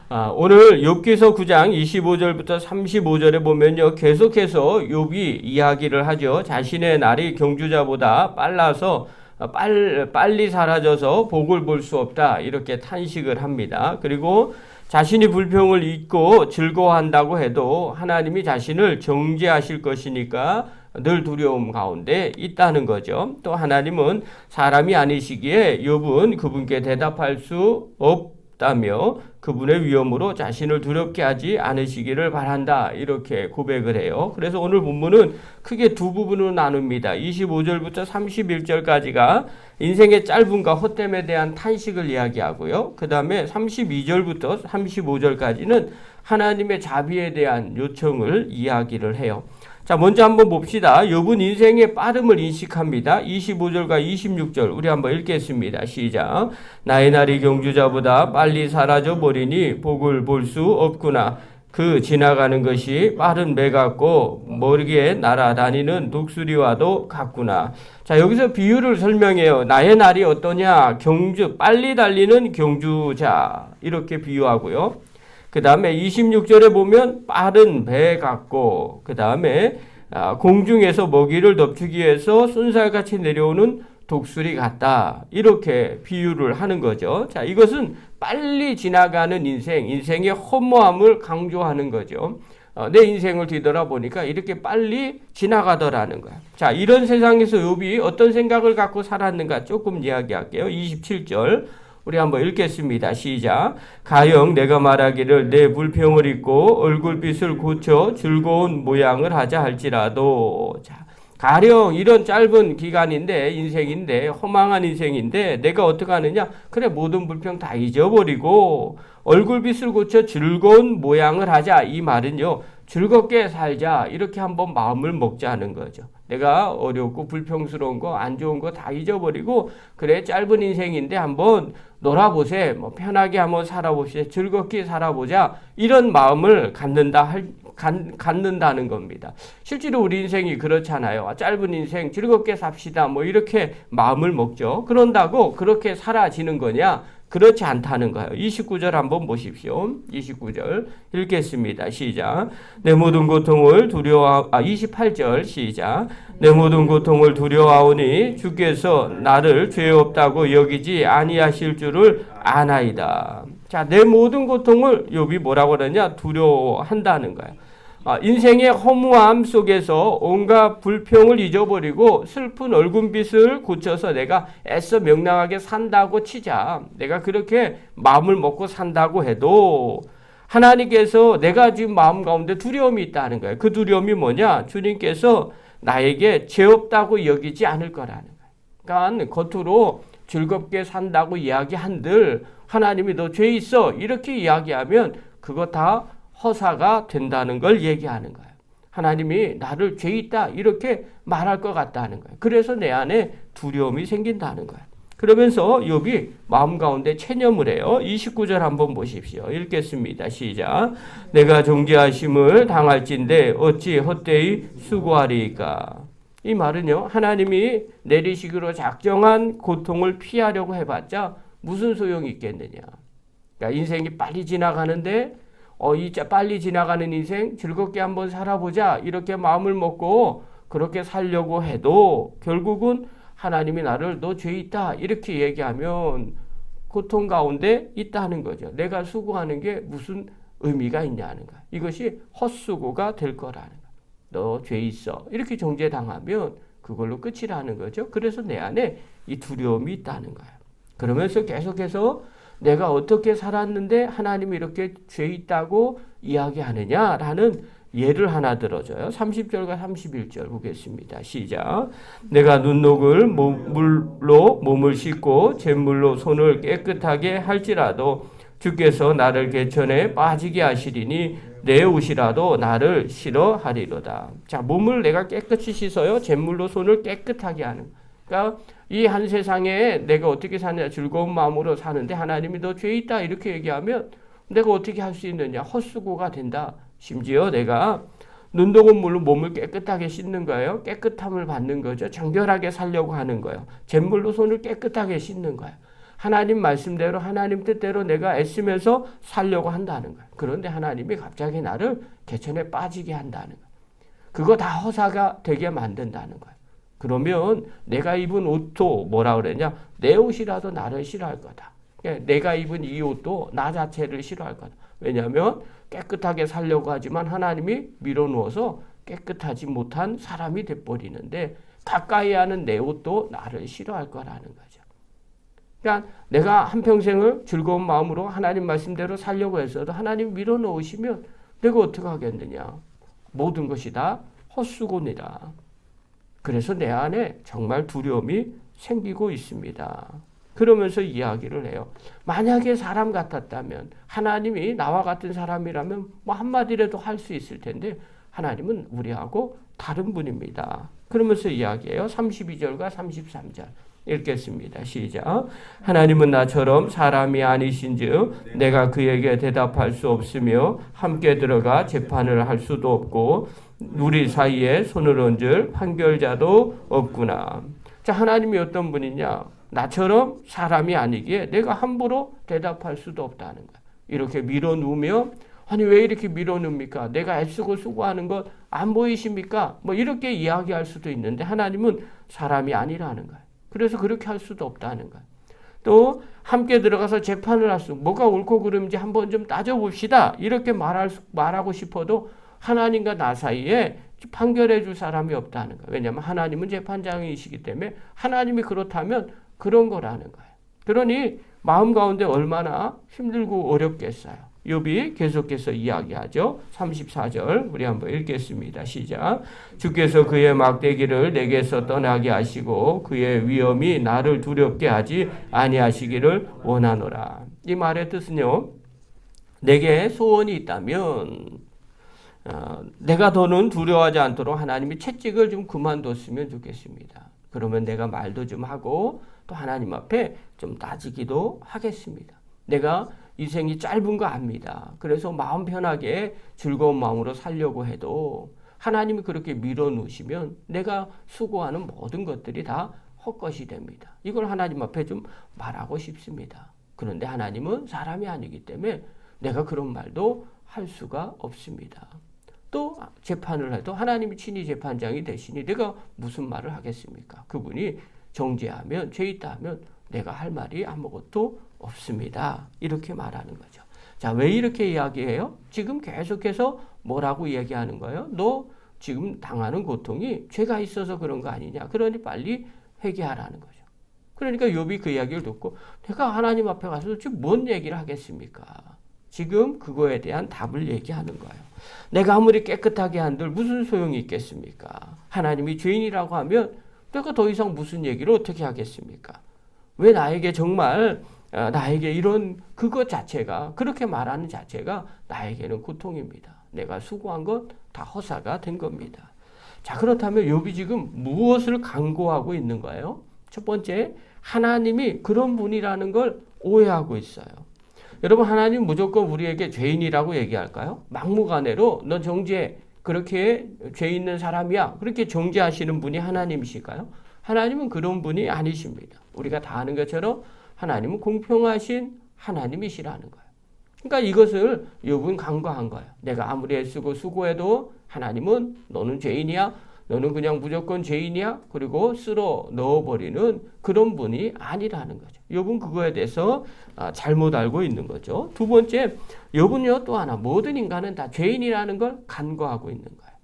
오늘 욥기서 9장 25절부터 35절에 보면요. 계속해서 욥이 이야기를 하죠. 자신의 날이 경주자보다 빨라서 빨리 사라져서 복을 볼 수 없다. 이렇게 탄식을 합니다. 그리고 자신이 불평을 잊고 즐거워한다고 해도 하나님이 자신을 정죄하실 것이니까 늘 두려움 가운데 있다는 거죠. 또 하나님은 사람이 아니시기에 욥은 그분께 대답할 수 없다며 그분의 위엄으로 자신을 두렵게 하지 않으시기를 바란다. 이렇게 고백을 해요. 그래서 오늘 본문은 크게 두 부분으로 나눕니다. 25절부터 31절까지가 인생의 짧음과 헛됨에 대한 탄식을 이야기하고요. 그 다음에 32절부터 35절까지는 하나님의 자비에 대한 요청을 이야기를 해요. 자, 먼저 한번 봅시다. 욥은 인생의 빠름을 인식합니다. 25절과 26절 우리 한번 읽겠습니다. 시작. 나의 날이 경주자보다 빨리 사라져 버리니 복을 볼 수 없구나. 그 지나가는 것이 빠른 매 같고 머리에 날아다니는 독수리와도 같구나. 자, 여기서 비유를 설명해요. 나의 날이 어떠냐? 빨리 달리는 경주자. 이렇게 비유하고요. 그 다음에 26절에 보면 빠른 배 같고, 그 다음에 공중에서 먹이를 덮치기 위해서 쏜살같이 내려오는 독수리 같다. 이렇게 비유를 하는 거죠. 자, 이것은 빨리 지나가는 인생의 허무함을 강조하는 거죠. 내 인생을 뒤돌아보니까 이렇게 빨리 지나가더라는 거야. 자, 이런 세상에서 욥이 어떤 생각을 갖고 살았는가 조금 이야기할게요. 27절. 우리 한번 읽겠습니다. 시작. 가령 내가 말하기를 내 불평을 잊고 얼굴빛을 고쳐 즐거운 모양을 하자 할지라도. 자, 가령 이런 짧은 기간인데 인생인데 허망한 인생인데 내가 어떻게 하느냐? 그래 모든 불평 다 잊어버리고 얼굴빛을 고쳐 즐거운 모양을 하자. 이 말은요. 즐겁게 살자. 이렇게 한번 마음을 먹자는 거죠. 내가 어렵고 불평스러운 거 안 좋은 거 다 잊어버리고 그래 짧은 인생인데 한번 놀아보세. 뭐 편하게 한번 살아봅시다. 즐겁게 살아보자. 이런 마음을 갖는다는 겁니다. 실제로 우리 인생이 그렇잖아요. 짧은 인생 즐겁게 삽시다. 뭐 이렇게 마음을 먹죠. 그런다고 그렇게 사라지는 거냐? 그렇지 않다는 거예요. 29절 한번 보십시오. 29절 읽겠습니다. 시작. 내 모든 고통을 28절 시작. 내 모든 고통을 두려워하오니 주께서 나를 죄 없다고 여기지 아니하실 줄을 아나이다. 자, 내 모든 고통을 욥이 뭐라고 그러냐? 두려워한다는 거예요. 인생의 허무함 속에서 온갖 불평을 잊어버리고 슬픈 얼굴빛을 고쳐서 내가 애써 명랑하게 산다고 치자. 내가 그렇게 마음을 먹고 산다고 해도 하나님께서 내가 지금 마음 가운데 두려움이 있다는 거예요. 그 두려움이 뭐냐? 주님께서 나에게 죄 없다고 여기지 않을 거라는 거예요. 그러니까 겉으로 즐겁게 산다고 이야기한들 하나님이 너 죄 있어 이렇게 이야기하면 그거 다 허사가 된다는 걸 얘기하는 거예요. 하나님이 나를 죄 있다 이렇게 말할 것 같다는 거예요. 그래서 내 안에 두려움이 생긴다는 거예요. 그러면서 욥이 마음 가운데 체념을 해요. 29절 한번 보십시오. 읽겠습니다. 시작. 내가 정죄하심을 당할진대 어찌 헛되이 수고하리이까. 이 말은요. 하나님이 내리시기로 작정한 고통을 피하려고 해봤자 무슨 소용이 있겠느냐. 그러니까 인생이 빨리 지나가는데 이 빨리 지나가는 인생 즐겁게 한번 살아보자 이렇게 마음을 먹고 그렇게 살려고 해도 결국은 하나님이 나를 너 죄 있다 이렇게 얘기하면 고통 가운데 있다는 거죠. 내가 수고하는 게 무슨 의미가 있냐는 거야. 이것이 헛수고가 될 거라는 거야. 너 죄 있어 이렇게 정죄당하면 그걸로 끝이라는 거죠. 그래서 내 안에 이 두려움이 있다는 거야. 그러면서 계속해서 내가 어떻게 살았는데 하나님이 이렇게 죄 있다고 이야기하느냐라는 예를 하나 들어줘요. 30절과 31절 보겠습니다. 시작. 내가 눈녹을 물로 몸을 씻고 잿물로 손을 깨끗하게 할지라도 주께서 나를 개천에 빠지게 하시리니 내 옷이라도 나를 싫어하리로다. 자, 몸을 내가 깨끗이 씻어요. 잿물로 손을 깨끗하게 하는. 그러니까 이 한 세상에 내가 어떻게 사냐 즐거운 마음으로 사는데 하나님이 너 죄 있다 이렇게 얘기하면 내가 어떻게 할 수 있느냐 헛수고가 된다. 심지어 내가 눈독은 물로 몸을 깨끗하게 씻는 거예요. 깨끗함을 받는 거죠. 정결하게 살려고 하는 거예요. 잿물로 손을 깨끗하게 씻는 거예요. 하나님 말씀대로 하나님 뜻대로 내가 애쓰면서 살려고 한다는 거예요. 그런데 하나님이 갑자기 나를 개천에 빠지게 한다는 거예요. 그거 다 허사가 되게 만든다는 거예요. 그러면 내가 입은 옷도 뭐라 그랬냐? 내 옷이라도 나를 싫어할 거다. 내가 입은 이 옷도 나 자체를 싫어할 거다. 왜냐하면 깨끗하게 살려고 하지만 하나님이 밀어넣어서 깨끗하지 못한 사람이 돼버리는데 가까이 하는 내 옷도 나를 싫어할 거라는 거죠. 그러니까 내가 한평생을 즐거운 마음으로 하나님 말씀대로 살려고 했어도 하나님 밀어넣으시면 내가 어떻게 하겠느냐. 모든 것이 다 헛수고니라. 그래서 내 안에 정말 두려움이 생기고 있습니다. 그러면서 이야기를 해요. 만약에 사람 같았다면 하나님이 나와 같은 사람이라면 뭐 한마디라도 할 수 있을 텐데 하나님은 우리하고 다른 분입니다. 그러면서 이야기해요. 32절과 33절 읽겠습니다. 시작. 하나님은 나처럼 사람이 아니신즉 내가 그에게 대답할 수 없으며 함께 들어가 재판을 할 수도 없고 우리 사이에 손을 얹을 판결자도 없구나. 자, 하나님이 어떤 분이냐? 나처럼 사람이 아니기에 내가 함부로 대답할 수도 없다는 거야. 이렇게 밀어누우며 아니 왜 이렇게 밀어눕니까? 내가 애쓰고 수고하는 것 안 보이십니까? 뭐 이렇게 이야기할 수도 있는데 하나님은 사람이 아니라는 거야. 그래서 그렇게 할 수도 없다는 거야. 또 함께 들어가서 재판을 할 수, 뭐가 옳고 그름인지 한번 좀 따져봅시다. 이렇게 말하고 싶어도 하나님과 나 사이에 판결해 줄 사람이 없다는 거예요. 왜냐하면 하나님은 재판장이시기 때문에 하나님이 그렇다면 그런 거라는 거예요. 그러니 마음 가운데 얼마나 힘들고 어렵겠어요. 욥이 계속해서 이야기하죠. 34절 우리 한번 읽겠습니다. 시작. 주께서 그의 막대기를 내게서 떠나게 하시고 그의 위엄이 나를 두렵게 하지 아니하시기를 원하노라. 이 말의 뜻은요. 내게 소원이 있다면 내가 더는 두려워하지 않도록 하나님이 채찍을 좀 그만뒀으면 좋겠습니다. 그러면 내가 말도 좀 하고 또 하나님 앞에 좀 따지기도 하겠습니다. 내가 이 생이 짧은 거 압니다. 그래서 마음 편하게 즐거운 마음으로 살려고 해도 하나님이 그렇게 밀어놓으시면 내가 수고하는 모든 것들이 다 헛것이 됩니다. 이걸 하나님 앞에 좀 말하고 싶습니다. 그런데 하나님은 사람이 아니기 때문에 내가 그런 말도 할 수가 없습니다. 또 재판을 해도 하나님이 친히 재판장이 되시니 내가 무슨 말을 하겠습니까? 그분이 정죄하면 죄 있다 하면 내가 할 말이 아무것도 없습니다. 이렇게 말하는 거죠. 자, 왜 이렇게 이야기해요? 지금 계속해서 뭐라고 얘기하는 거예요? 너 지금 당하는 고통이 죄가 있어서 그런 거 아니냐? 그러니 빨리 회개하라는 거죠. 그러니까 욥이 그 이야기를 듣고 내가 하나님 앞에 가서 지금 뭔 얘기를 하겠습니까? 지금 그거에 대한 답을 얘기하는 거예요. 내가 아무리 깨끗하게 한들 무슨 소용이 있겠습니까? 하나님이 죄인이라고 하면 내가 더 이상 무슨 얘기를 어떻게 하겠습니까? 왜 나에게 정말 나에게 이런 그것 자체가 그렇게 말하는 자체가 나에게는 고통입니다. 내가 수고한 것 다 허사가 된 겁니다. 자, 그렇다면 욥이 지금 무엇을 강구하고 있는 거예요? 첫 번째, 하나님이 그런 분이라는 걸 오해하고 있어요. 여러분, 하나님 무조건 우리에게 죄인이라고 얘기할까요? 막무가내로 너 정죄, 그렇게 죄 있는 사람이야. 그렇게 정죄하시는 분이 하나님이실까요? 하나님은 그런 분이 아니십니다. 우리가 다 아는 것처럼 하나님은 공평하신 하나님이시라는 거예요. 그러니까 이것을 욥은 간과한 거예요. 내가 아무리 애쓰고 수고해도 하나님은 너는 죄인이야. 너는 그냥 무조건 죄인이야. 그리고 쓸어 넣어버리는 그런 분이 아니라는 거죠. 욥은 그거에 대해서 잘못 알고 있는 거죠. 두 번째, 욥은요 또 하나 모든 인간은 다 죄인이라는 걸 간과하고 있는 거예요.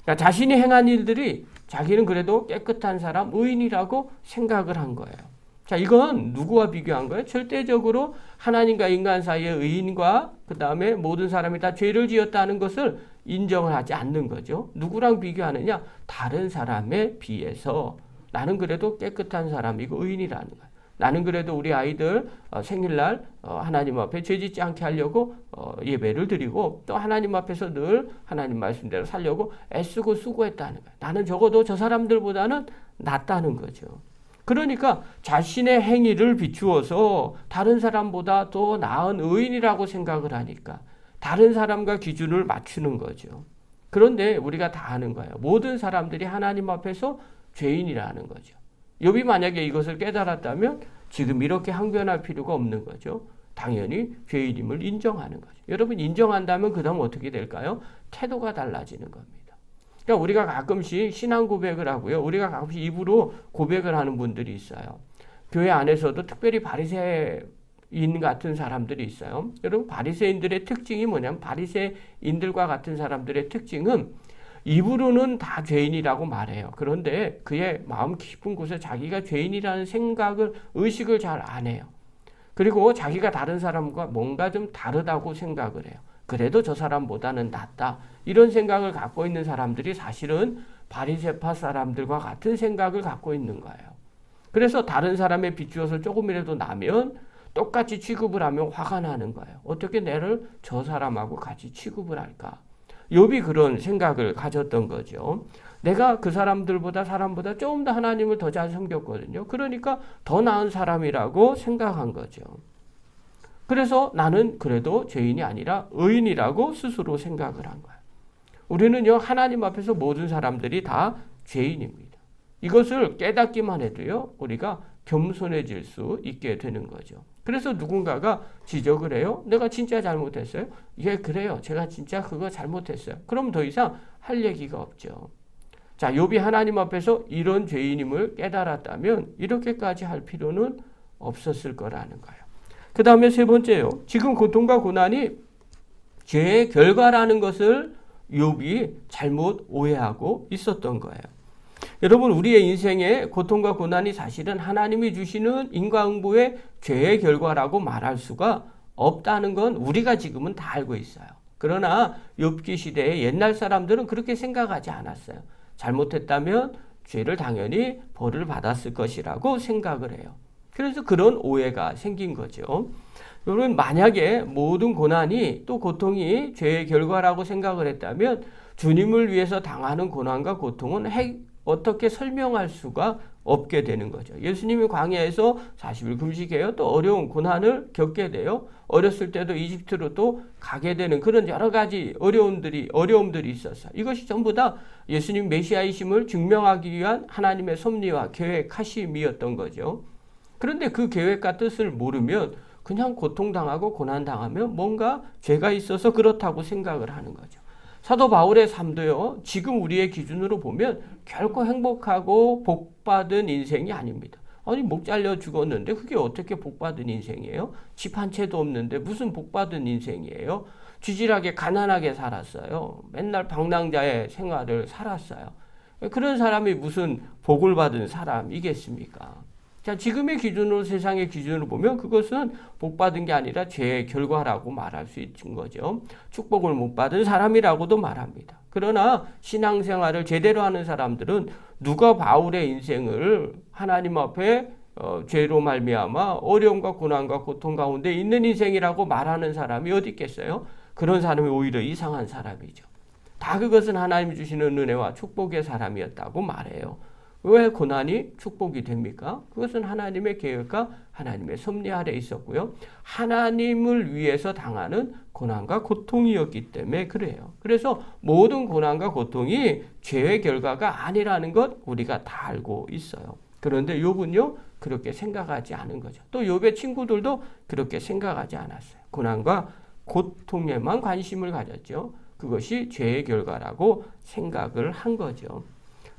그러니까 자신이 행한 일들이 자기는 그래도 깨끗한 사람, 의인이라고 생각을 한 거예요. 자, 이건 누구와 비교한 거예요? 절대적으로 하나님과 인간 사이의 의인과 그 다음에 모든 사람이 다 죄를 지었다는 것을 인정을 하지 않는 거죠. 누구랑 비교하느냐? 다른 사람에 비해서 나는 그래도 깨끗한 사람이고 의인이라는 거예요. 나는 그래도 우리 아이들 생일날 하나님 앞에 죄짓지 않게 하려고 예배를 드리고 또 하나님 앞에서 늘 하나님 말씀대로 살려고 애쓰고 수고했다는 거예요. 나는 적어도 저 사람들보다는 낫다는 거죠. 그러니까 자신의 행위를 비추어서 다른 사람보다 더 나은 의인이라고 생각을 하니까 다른 사람과 기준을 맞추는 거죠. 그런데 우리가 다 아는 거예요. 모든 사람들이 하나님 앞에서 죄인이라는 거죠. 욥이 만약에 이것을 깨달았다면 지금 이렇게 항변할 필요가 없는 거죠. 당연히 죄인임을 인정하는 거죠. 여러분 인정한다면 그 다음 어떻게 될까요? 태도가 달라지는 겁니다. 그러니까 우리가 가끔씩 신앙 고백을 하고요. 우리가 가끔씩 입으로 고백을 하는 분들이 있어요. 교회 안에서도 특별히 바리새인 같은 사람들이 있어요. 여러분 바리새인들의 특징이 뭐냐면 바리새인들과 같은 사람들의 특징은 입으로는 다 죄인이라고 말해요. 그런데 그의 마음 깊은 곳에 자기가 죄인이라는 생각을 의식을 잘 안 해요. 그리고 자기가 다른 사람과 뭔가 좀 다르다고 생각을 해요. 그래도 저 사람보다는 낫다. 이런 생각을 갖고 있는 사람들이 사실은 바리새파 사람들과 같은 생각을 갖고 있는 거예요. 그래서 다른 사람에 비추어서 조금이라도 나면 똑같이 취급을 하면 화가 나는 거예요. 어떻게 나를 저 사람하고 같이 취급을 할까? 욥이 그런 생각을 가졌던 거죠. 내가 그 사람보다 좀 더 하나님을 더 잘 섬겼거든요. 그러니까 더 나은 사람이라고 생각한 거죠. 그래서 나는 그래도 죄인이 아니라 의인이라고 스스로 생각을 한 거예요. 우리는요, 하나님 앞에서 모든 사람들이 다 죄인입니다. 이것을 깨닫기만 해도요, 우리가 겸손해질 수 있게 되는 거죠. 그래서 누군가가 지적을 해요. 내가 진짜 잘못했어요? 예, 그래요. 제가 진짜 그거 잘못했어요. 그럼 더 이상 할 얘기가 없죠. 자, 욥이 하나님 앞에서 이런 죄인임을 깨달았다면 이렇게까지 할 필요는 없었을 거라는 거예요. 그 다음에 세 번째요. 지금 고통과 고난이 죄의 결과라는 것을 욥이 잘못 오해하고 있었던 거예요. 여러분 우리의 인생의 고통과 고난이 사실은 하나님이 주시는 인과응보의 죄의 결과라고 말할 수가 없다는 건 우리가 지금은 다 알고 있어요. 그러나 욥기 시대의 옛날 사람들은 그렇게 생각하지 않았어요. 잘못했다면 죄를 당연히 벌을 받았을 것이라고 생각을 해요. 그래서 그런 오해가 생긴 거죠. 여러분 만약에 모든 고난이 또 고통이 죄의 결과라고 생각을 했다면 주님을 위해서 당하는 고난과 고통은 어떻게 설명할 수가 없게 되는 거죠. 예수님이 광야에서 40일 금식해요. 또 어려운 고난을 겪게 돼요. 어렸을 때도 이집트로 또 가게 되는 그런 여러 가지 어려움들이 있었어요. 이것이 전부 다 예수님 메시아이심을 증명하기 위한 하나님의 섭리와 계획하심이었던 거죠. 그런데 그 계획과 뜻을 모르면 그냥 고통당하고 고난당하면 뭔가 죄가 있어서 그렇다고 생각을 하는 거죠. 사도 바울의 삶도요, 지금 우리의 기준으로 보면 결코 행복하고 복받은 인생이 아닙니다. 아니, 목 잘려 죽었는데 그게 어떻게 복받은 인생이에요? 집 한 채도 없는데 무슨 복받은 인생이에요? 쥐질하게 가난하게 살았어요. 맨날 방랑자의 생활을 살았어요. 그런 사람이 무슨 복을 받은 사람이겠습니까? 자, 지금의 기준으로, 세상의 기준으로 보면 그것은 복받은 게 아니라 죄의 결과라고 말할 수 있는 거죠. 축복을 못 받은 사람이라고도 말합니다. 그러나 신앙생활을 제대로 하는 사람들은 누가 바울의 인생을 하나님 앞에 죄로 말미암아 어려움과 고난과 고통 가운데 있는 인생이라고 말하는 사람이 어디 있겠어요? 그런 사람이 오히려 이상한 사람이죠. 다 그것은 하나님이 주시는 은혜와 축복의 사람이었다고 말해요. 왜 고난이 축복이 됩니까? 그것은 하나님의 계획과 하나님의 섭리 아래 있었고요. 하나님을 위해서 당하는 고난과 고통이었기 때문에 그래요. 그래서 모든 고난과 고통이 죄의 결과가 아니라는 것 우리가 다 알고 있어요. 그런데 욥은요, 그렇게 생각하지 않은 거죠. 또 욥의 친구들도 그렇게 생각하지 않았어요. 고난과 고통에만 관심을 가졌죠. 그것이 죄의 결과라고 생각을 한 거죠.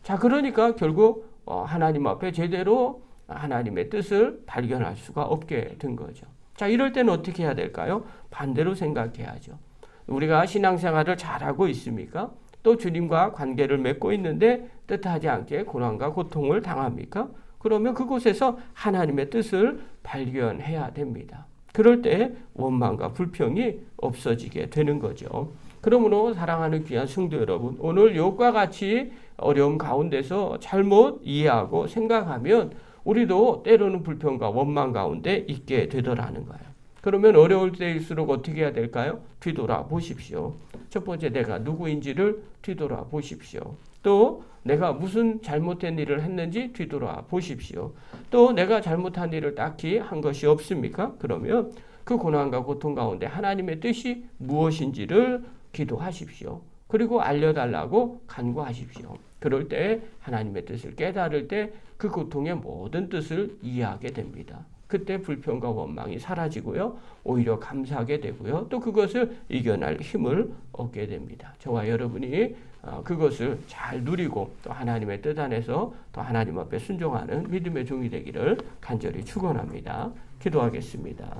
자, 그러니까 결국 하나님 앞에 제대로 하나님의 뜻을 발견할 수가 없게 된 거죠. 자, 이럴 때는 어떻게 해야 될까요? 반대로 생각해야죠. 우리가 신앙생활을 잘하고 있습니까? 또 주님과 관계를 맺고 있는데 뜻하지 않게 고난과 고통을 당합니까? 그러면 그곳에서 하나님의 뜻을 발견해야 됩니다. 그럴 때 원망과 불평이 없어지게 되는 거죠. 그러므로 사랑하는 귀한 성도 여러분, 오늘 욥과 같이 어려움 가운데서 잘못 이해하고 생각하면 우리도 때로는 불평과 원망 가운데 있게 되더라는 거예요. 그러면 어려울 때일수록 어떻게 해야 될까요? 뒤돌아 보십시오. 첫 번째, 내가 누구인지를 뒤돌아 보십시오. 또 내가 무슨 잘못된 일을 했는지 뒤돌아 보십시오. 또 내가 잘못한 일을 딱히 한 것이 없습니까? 그러면 그 고난과 고통 가운데 하나님의 뜻이 무엇인지를 기도하십시오. 그리고 알려달라고 간구하십시오. 그럴 때 하나님의 뜻을 깨달을 때 그 고통의 모든 뜻을 이해하게 됩니다. 그때 불평과 원망이 사라지고요. 오히려 감사하게 되고요. 또 그것을 이겨낼 힘을 얻게 됩니다. 저와 여러분이 그것을 잘 누리고 또 하나님의 뜻 안에서 또 하나님 앞에 순종하는 믿음의 종이 되기를 간절히 축원합니다. 기도하겠습니다.